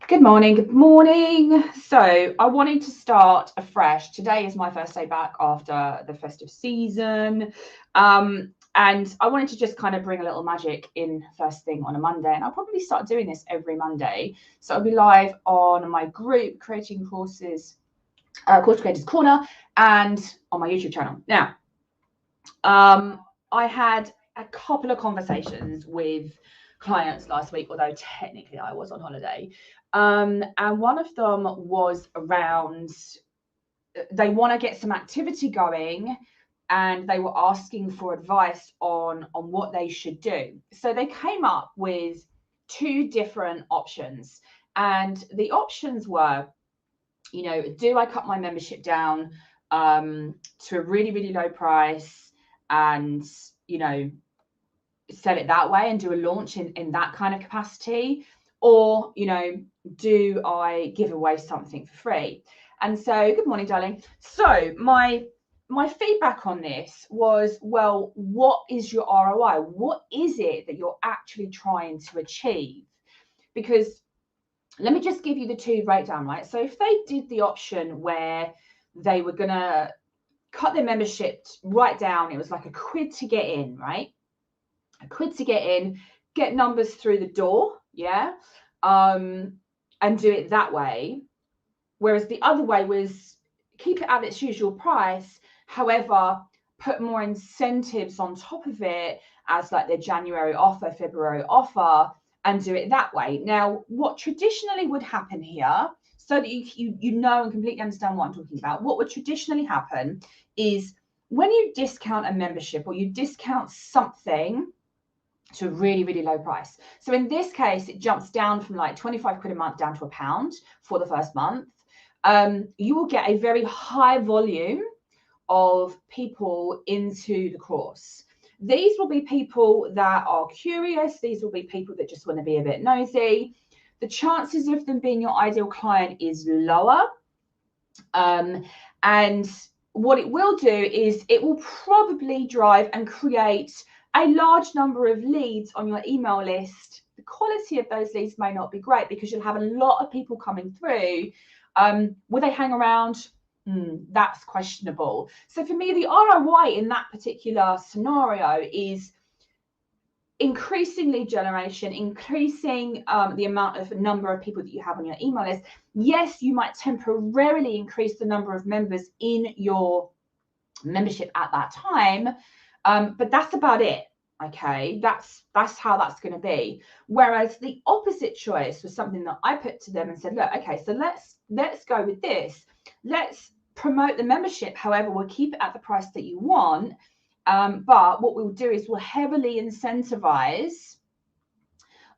Good morning, good morning. So I wanted to start afresh. Today is my first day back after the festive season. And I wanted to just kind of bring a little magic in first thing on a Monday. And I'll probably start doing this every Monday. So I'll be live on my group, Creating Courses, Course Creators Corner, and on my YouTube channel. Now, I had a couple of conversations with clients last week, although technically I was on holiday. And one of them was around they want to get some activity going and they were asking for advice on what they should do. So they came up with two different options. And the options were, do I cut my membership down to a really, really low price and, sell it that way and do a launch in that kind of capacity? Or, do I give away something for free? And so, good morning, darling. So my feedback on this was, well, what is your ROI? What is it that you're actually trying to achieve? Because let me just give you the two breakdown, right? So if they did the option where they were going to cut their membership right down, it was like £1 to get in, right? £1 to get in, get numbers through the door, yeah, and do it that way. Whereas the other way was keep it at its usual price, however, put more incentives on top of it as like their January offer, February offer, and do it that way. Now, what traditionally would happen here, so that you know and completely understand what I'm talking about, what would traditionally happen is when you discount a membership or you discount something to a really, really low price. So in this case, it jumps down from like 25 quid a month down to £1 for the first month. You will get a very high volume of people into the course. These will be people that are curious. These will be people that just want to be a bit nosy. The chances of them being your ideal client is lower. And what it will do is it will probably drive and create a large number of leads on your email list. The quality of those leads may not be great because you'll have a lot of people coming through. Will they hang around? That's questionable. So for me, the ROI in that particular scenario is increasing lead generation, increasing the amount of number of people that you have on your email list. Yes, you might temporarily increase the number of members in your membership at that time, but that's about it. Okay, that's how that's going to be. Whereas the opposite choice was something that I put to them and said, look, okay, so let's go with this. Let's promote the membership. However, we'll keep it at the price that you want. But what we'll do is we'll heavily incentivize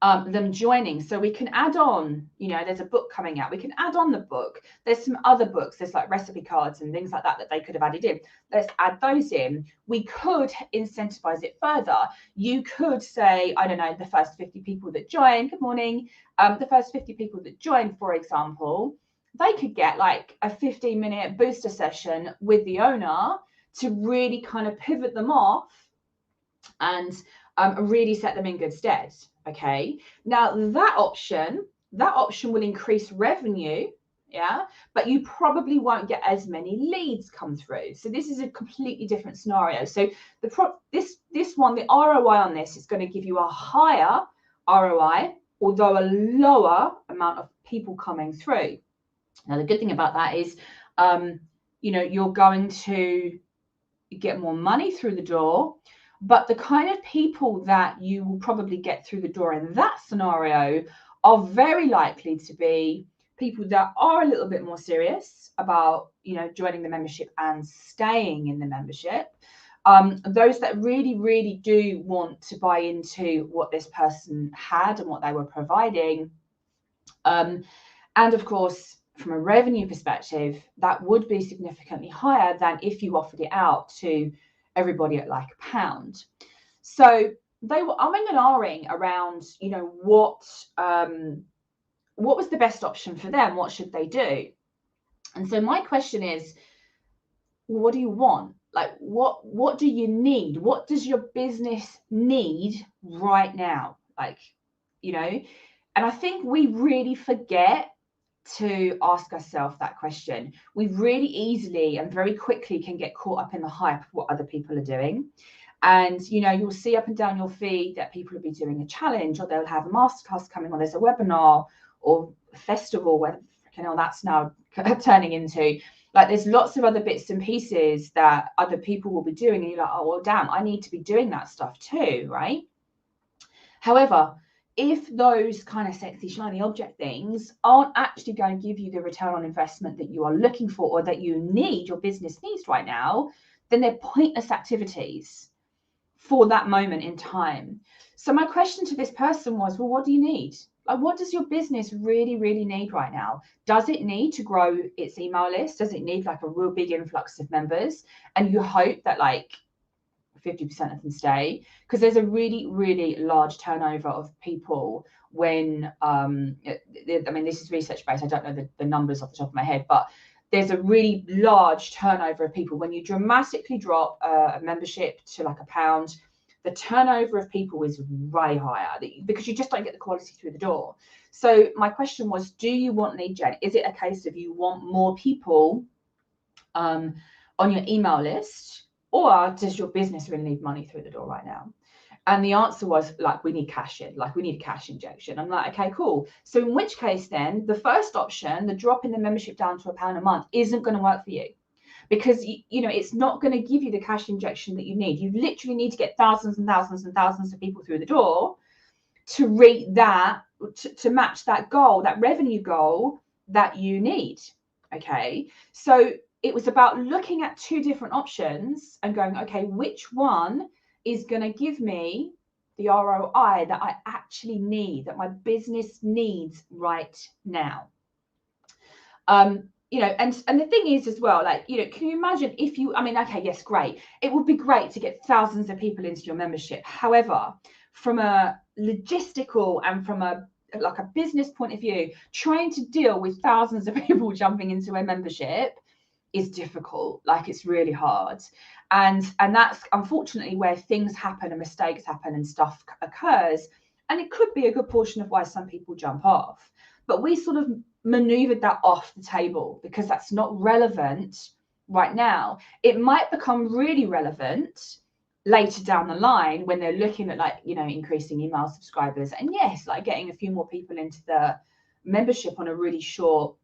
them joining. So we can add on, there's a book coming out. We can add on the book. There's some other books. There's like recipe cards and things like that that they could have added in. Let's add those in. We could incentivize it further. You could say, I don't know, the first 50 people that join, good morning, the first 50 people that join, for example, they could get like a 15-minute booster session with the owner to really kind of pivot them off and really set them in good stead. Okay, now that option will increase revenue, yeah, but you probably won't get as many leads come through. So this is a completely different scenario. So this one, the ROI on this is going to give you a higher ROI, although a lower amount of people coming through. Now the good thing about that is, you're going to get more money through the door, but the kind of people that you will probably get through the door in that scenario are very likely to be people that are a little bit more serious about, joining the membership and staying in the membership. Those that really, really do want to buy into what this person had and what they were providing. And of course, from a revenue perspective, that would be significantly higher than if you offered it out to everybody at like £1. So they were umming and ahhing around, what was the best option for them? What should they do? And so my question is, well, what do you want? Like, what do you need? What does your business need right now? Like, And I think we really forget to ask ourselves that question. We really easily and very quickly can get caught up in the hype of what other people are doing. And, you know, you'll see up and down your feed that people will be doing a challenge, or they'll have a masterclass coming, or there's a webinar or a festival, where, you know, that's now turning into. Like, there's lots of other bits and pieces that other people will be doing. And you're like, oh, well, damn, I need to be doing that stuff too, right? However, if those kind of sexy, shiny object things aren't actually going to give you the return on investment that you are looking for, or that you need, your business needs right now, then they're pointless activities for that moment in time. So my question to this person was, well, what do you need? Like, what does your business really, really need right now? Does it need to grow its email list? Does it need like a real big influx of members? And you hope that like 50% of them stay, because there's a really, really large turnover of people when, I mean, this is research based. I don't know the numbers off the top of my head, but there's a really large turnover of people. When you dramatically drop a membership to like £1, the turnover of people is way higher, because you just don't get the quality through the door. So my question was, do you want lead gen? Is it a case of you want more people on your email list, or does your business really need money through the door right now? And the answer was, like, we need cash in, like we need a cash injection. I'm like, okay, cool. So in which case then the first option, the drop in the membership down to £1 a month, isn't going to work for you, because, you know, it's not going to give you the cash injection that you need. You literally need to get thousands and thousands and thousands of people through the door to reach that, to match that goal, that revenue goal that you need. Okay. So it was about looking at two different options and going, okay, which one is going to give me the ROI that I actually need, that my business needs right now? You know, and the thing is as well, like, you know, can you imagine if you, I mean, okay, yes, great. It would be great to get thousands of people into your membership. However, from a logistical and from a business point of view, trying to deal with thousands of people jumping into a membership is difficult. Like, it's really hard. And that's unfortunately where things happen and mistakes happen and stuff occurs. And it could be a good portion of why some people jump off. But we sort of maneuvered that off the table because that's not relevant right now. It might become really relevant later down the line when they're looking at, like, you know, increasing email subscribers, and yes, like getting a few more people into the membership on a really short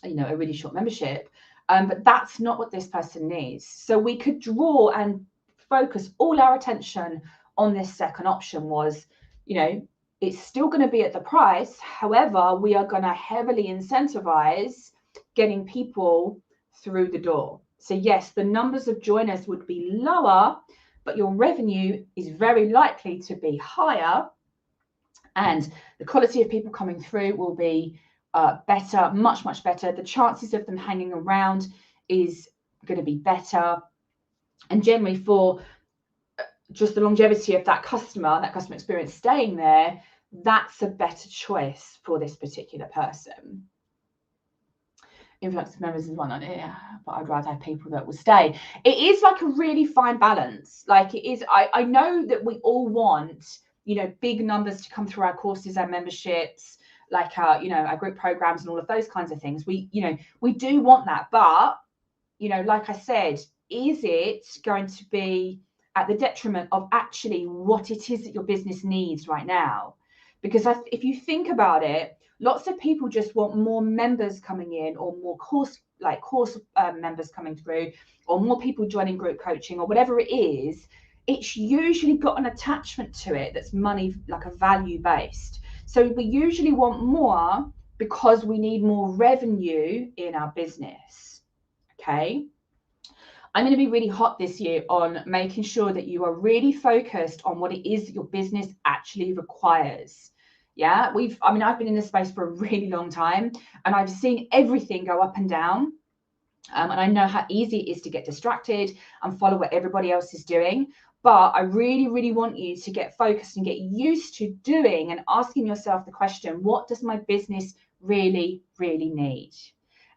membership. But that's not what this person needs. So we could draw and focus all our attention on this second option. Was, you know, it's still going to be at the price. However, we are going to heavily incentivize getting people through the door. So yes, the numbers of joiners would be lower, but your revenue is very likely to be higher. And the quality of people coming through will be better, much, much better. The chances of them hanging around is going to be better. And generally, for just the longevity of that customer experience staying there, that's a better choice for this particular person. Influx of members is one on it, but I'd rather have people that will stay. It is like a really fine balance. Like, it is, I know that we all want, you know, big numbers to come through our courses, our memberships, like our, you know, our group programs and all of those kinds of things. We do want that, but, you know, like I said, is it going to be at the detriment of actually what it is that your business needs right now? Because if you think about it, lots of people just want more members coming in, or more course members coming through, or more people joining group coaching, or whatever it is. It's usually got an attachment to it that's money, like a value based. So we usually want more because we need more revenue in our business. Okay. I'm going to be really hot this year on making sure that you are really focused on what it is that your business actually requires. Yeah, I've been in this space for a really long time, and I've seen everything go up and down. And I know how easy it is to get distracted and follow what everybody else is doing. But I really, really want you to get focused and get used to doing and asking yourself the question, what does my business really, really need?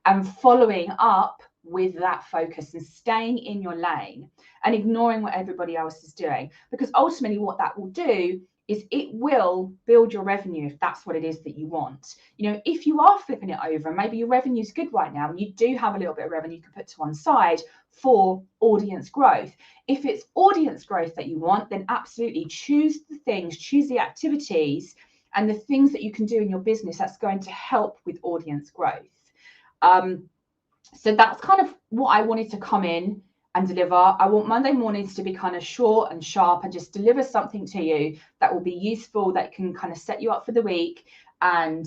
And following up with that focus and staying in your lane and ignoring what everybody else is doing. Because ultimately what that will do is it will build your revenue if that's what it is that you want. You know, if you are flipping it over, maybe your revenue is good right now and you do have a little bit of revenue you can put to one side for audience growth. If it's audience growth that you want, then absolutely choose the things, choose the activities and the things that you can do in your business that's going to help with audience growth. So that's kind of what I wanted to come in and deliver. I want Monday mornings to be kind of short and sharp and just deliver something to you that will be useful, that can kind of set you up for the week and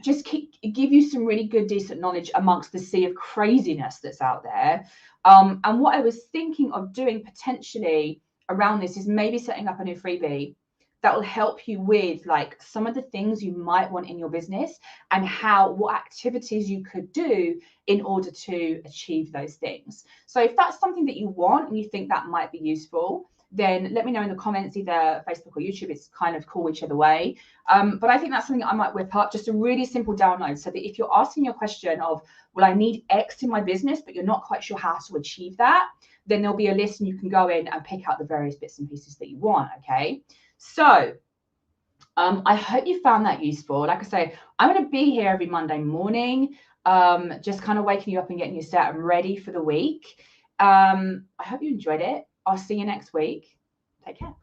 just give you some really good, decent knowledge amongst the sea of craziness that's out there. And what I was thinking of doing potentially around this is maybe setting up a new freebie that will help you with like some of the things you might want in your business and what activities you could do in order to achieve those things. So if that's something that you want and you think that might be useful, then let me know in the comments, either Facebook or YouTube. It's kind of cool whichever way. But I think that's something I might whip up, just a really simple download, so that if you're asking your question of, well, I need X in my business, but you're not quite sure how to achieve that, then there'll be a list and you can go in and pick out the various bits and pieces that you want, okay? So I hope you found that useful. Like I say, I'm going to be here every Monday morning, just kind of waking you up and getting you set and ready for the week. I hope you enjoyed it. I'll see you next week. Take care.